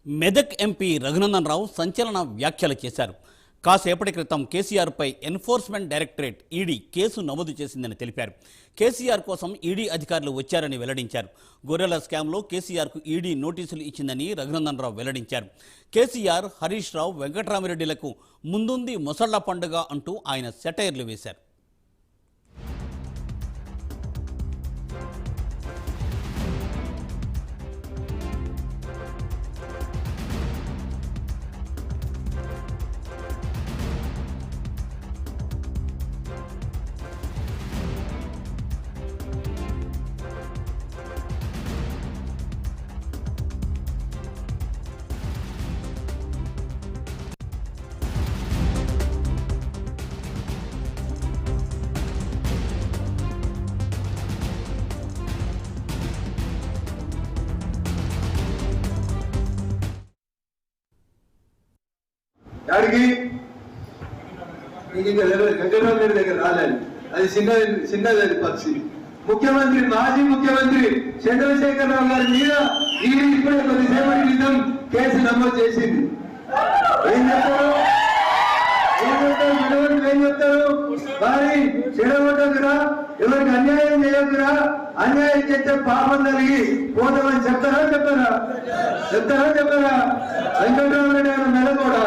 Medak MP Raghunandan Rao సంచలన వ్యాఖ్యలు చేశారు. కాసేపటి క్రితం కేసీఆర్పై ఎన్ఫోర్స్మెంట్ డైరెక్టరేట్ ఈడీ కేసు నమోదు చేసిందని తెలిపారు. కేసీఆర్ కోసం ఈడీ అధికారులు వచ్చారని వెల్లడించారు. గొర్రెల స్కామ్లో కేసీఆర్కు ఈడీ నోటీసులు ఇచ్చిందని రఘునందన్ రావు వెల్లడించారు. కేసీఆర్, హరీష్ రావు, వెంకట్రామిరెడ్డిలకు ముందుంది మొసళ్ల పండుగ అంటూ ఆయన సెటైర్లు వేశారు. యాడికి నీకు ఇంకా వెంకటరామిరెడ్డి దగ్గర రాలేదు. అది చిన్నది పక్షి. ముఖ్యమంత్రి, మాజీ ముఖ్యమంత్రి చంద్రశేఖరరావు గారి మీద ఈడీ ఇప్పుడే కొద్దిసేపటి క్రితం కేసు నమోదు చేసింది. ఏం చెప్తారు మరి చెడగొట్టదురా, ఎవరికి అన్యాయం చేయొద్దురా, అన్యాయం చేస్తే పాపం కలిగి పోతామని చెప్తారా వెంకటరామిరెడ్డి గారు మెదకోడా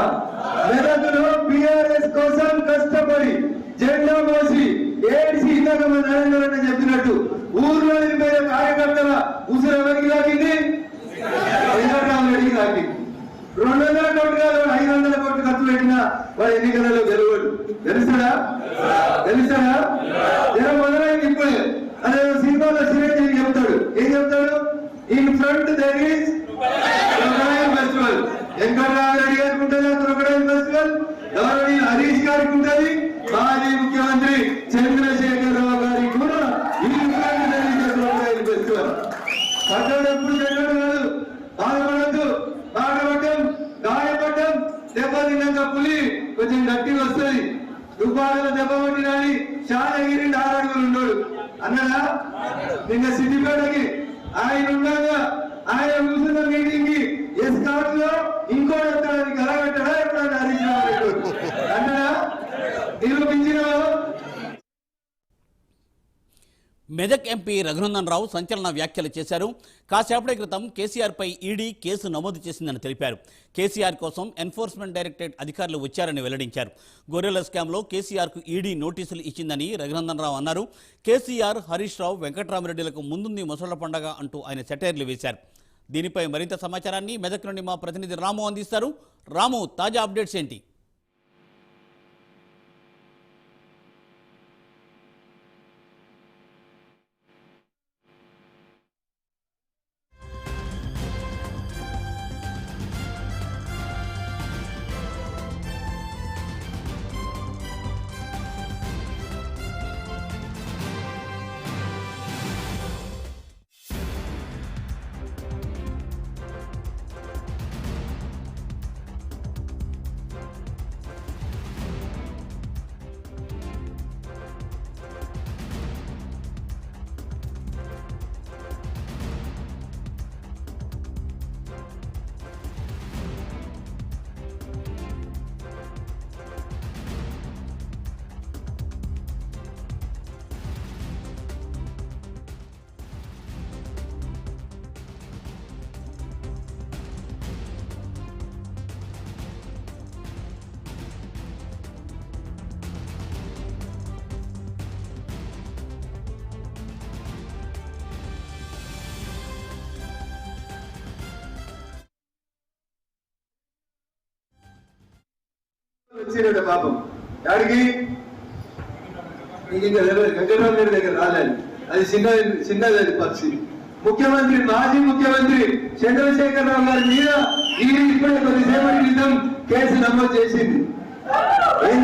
మెదకులో బీఆర్ఎస్ కోసం కష్టపడి జెండా మోసి ఏడ్చి ఇందాక నరేంద్ర రెడ్డి చెప్పినట్టు ఊర్లో నిలిపోయే కార్యకర్తల ఉసురు ఎవరికి లాగింది? వెంకటరామిరెడ్డికి లాగింది. 200 కోట్లు కాదు, 500 కోట్లు ఖర్చు పెట్టినా వాడు ఎన్నికలలో గెలవడు. తెలుస్తాడా? జనం మొదలైంది ఇప్పుడే. అదే సినిమాలో చిరంజీవి చెప్తాడు. ఏం చెప్తాడు? In front there is crocodile festival. Venkataramireddy గారికి ఉంటుంది క్రొకడైల్ ఫెస్టివల్, గౌరవనీయ హరీష్ గారికి ఉంటుంది, మాజీ ముఖ్యమంత్రి చంద్రశేఖరరావు గారికి కూడా in front there is crocodile festival. పడ్డాడు ఎప్పుడు చెడ్డాడు కాదు, బాధపడద్దు. బాధపడ్డం, గాయపడ్డం, దెబ్బ తిన్నాక పులి కొంచెం గట్టిగా వస్తుంది. దుబ్బాడలో దెబ్బ కొట్టినాని చాలా ఎగిరి 6 అడుగులు ఉన్నాడు అన్నదా. నిన్న సిద్దిపేటకి ఆయన ఉండగా ఆయన కూర్చున్న మీటింగ్ కి ఎస్కాట్ లో ఇంకోటి వస్తాడని కలగట్టడా ఎప్పుడన్నా హరీష్ రావు అన్నదా? నిరూపించిన మెదక్ ఎంపీ రఘునందన్ రావు సంచలన వ్యాఖ్యలు చేశారు. కాసేపటి క్రితం కేసీఆర్పై ఈడీ కేసు నమోదు చేసిందని తెలిపారు. కేసీఆర్ కోసం ఎన్ఫోర్స్మెంట్ డైరెక్టరేట్ అధికారులు వచ్చారని వెల్లడించారు. గొర్రెల స్కామ్లో కేసీఆర్కు ఈడీ నోటీసులు ఇచ్చిందని రఘునందన్ రావు అన్నారు. కేసీఆర్, హరీష్ రావు, వెంకట్రామిరెడ్డిలకు ముందుంది మొసళ్ల పండగ అంటూ ఆయన సెటైర్లు వేశారు. దీనిపై మరింత సమాచారాన్ని మెదక్ నుండి మా ప్రతినిధి రాము అందిస్తారు. రాము, తాజా అప్డేట్స్ ఏంటి? వచ్చినాడు పాపం. యాడికి నీకు ఇంకా వెంకటరామిరెడ్డి దగ్గర రాలేదు. అది చిన్నది పక్షి. ముఖ్యమంత్రి, మాజీ ముఖ్యమంత్రి చంద్రశేఖరరావు గారి మీద ఈడీ ఇప్పుడే కొద్దిసేపటి క్రితం కేసు నమోదు చేసింది. ఏం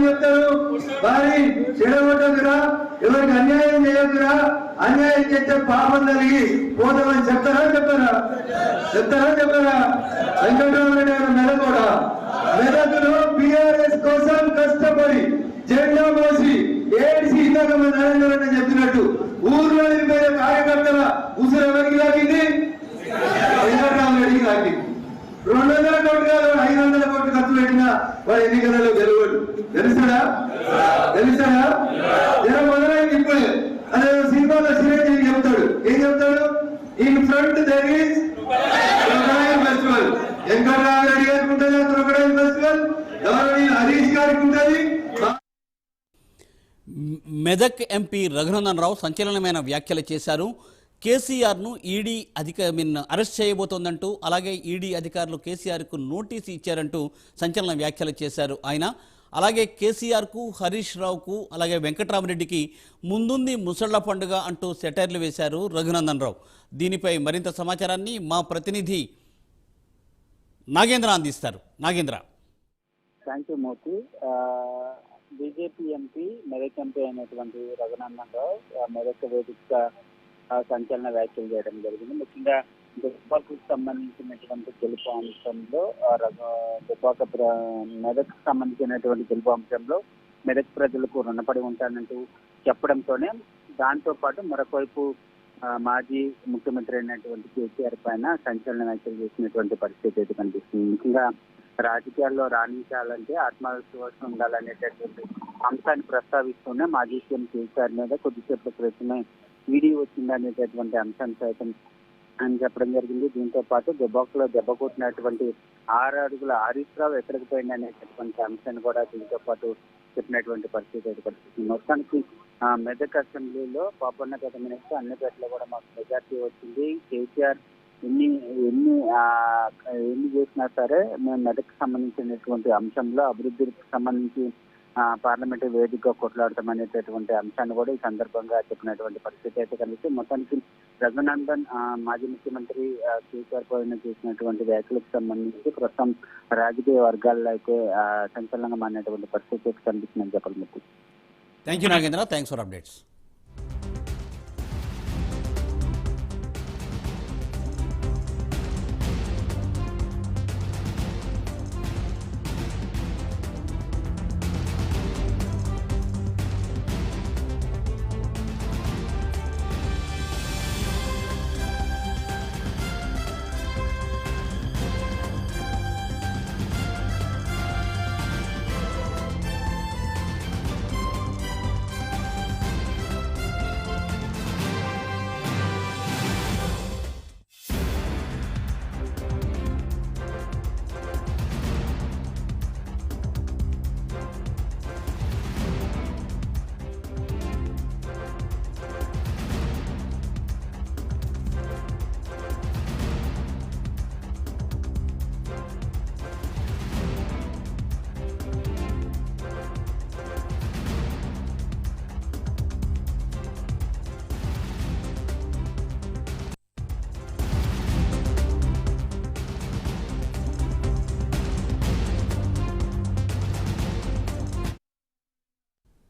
చెప్తారు మరి చెడగొట్టదురా, ఎవరికి అన్యాయం చేయొద్దురా, అన్యాయం చేస్తే పాపం కలిగి పోతామని చెప్తారా వెంకటరామిరెడ్డి గారు మెదకోడా మెదకులో బీఆర్ఎస్ కోసం కష్టపడి జెండా మోసి ఏడ్చి ఇందాక నరేంద్ర రెడ్డి చెప్పినట్టు ఊర్లో నిలిపోయే కార్యకర్తల ఉసురు ఎవరికి లాగింది? తెలుసారా? జర మొదలైంది ఇప్పుడే. అదే సినిమాలో చిరంజీవి చెప్తాడు, ఏం చెప్తాడు? In front there is crocodile festival. Venkatarao Reddy గారికి ఉంటుంది క్రొకడైల్ ఫెస్టివల్, గవర్నర్ హరీష్ గారికి ఉంటుంది. మెదక్ ఎంపీ రఘునందన్ రావు సంచలనమైన వ్యాఖ్యలు చేశారు. కేసీఆర్ను ఈడీ అరెస్ట్ చేయబోతోందంటూ, అలాగే ఈడీ అధికారులు కేసీఆర్కు నోటీసు ఇచ్చారంటూ సంచలన వ్యాఖ్యలు చేశారు ఆయన. అలాగే కేసీఆర్కు, హరీష్ రావుకు, అలాగే వెంకట్రామరెడ్డికి ముందుంది ముసళ్ల పండుగ అంటూ సెటైర్లు వేశారు రఘునందన్ రావు. దీనిపై మరింత సమాచారాన్ని మా ప్రతినిధి నాగేంద్ర అందిస్తారు. Nagendra. Thank you Murthy. BJP MP, Medak MP అయినటువంటి రఘునందన్ రావు మెదక్ వేదికగా సంచలన వ్యాఖ్యలు చేయడం జరిగింది. ముఖ్యంగా దుబ్బాకు సంబంధించినటువంటి గెలుపు అంశంలో మెదక్ సంబంధించినటువంటి గెలుపు అంశంలో మెదక్ ప్రజలకు రుణపడి ఉంటానంటూ చెప్పడంతోనే దాంతో పాటు మరొకవైపు మాజీ ముఖ్యమంత్రి అయినటువంటి కేసీఆర్ పైన సంచలన వ్యాఖ్యలు చేసినటువంటి పరిస్థితి అయితే కనిపిస్తుంది. ముఖ్యంగా రాజకీయాల్లో రాణించాలంటే ఆత్మవిశ్వాసం ఉండాలనేటటువంటి అంశాన్ని ప్రస్తావిస్తూనే మాజీ సీఎం కేసీఆర్ మీద కొద్దిసేపటి క్రితమే వీడియో వచ్చిందనేటటువంటి అంశాన్ని సైతం అని చెప్పడం జరిగింది. దీంతో పాటు దెబ్బకులో దెబ్బ కొట్టినటువంటి 6 అడుగుల హరీష్ రావు ఎక్కడికి పోయింది అనేటటువంటి అంశాన్ని కూడా దీంతో పాటు చెప్పినటువంటి పరిస్థితి అయితే కనిపిస్తుంది. మొత్తానికి మెదక్ అసెంబ్లీలో పాపన్న గత మినిట్స్ అన్ని పేర్లు కూడా మాకు మెజార్టీ వచ్చింది. కేసీఆర్ ఎన్ని చేసినా సరే మేము మెదక్ సంబంధించినటువంటి అంశంలో అభివృద్ధికి సంబంధించి పార్లమెంటరీ వేదికగా కొట్లాడతామనేటటువంటి అంశాన్ని కూడా ఈ సందర్భంగా చెప్పినటువంటి పరిస్థితి అయితే కలిసి మొత్తానికి రఘునందన్ మాజీ ముఖ్యమంత్రి కేసీఆర్ పైన చేసినటువంటి వ్యాఖ్యలకు సంబంధించి ప్రస్తుతం రాజకీయ వర్గాల్లో అయితే సంచలనంగా మారినటువంటి పరిస్థితి అయితే కనిపిస్తుందని చెప్పాలి. Thank you Nagendra. Thanks for updates.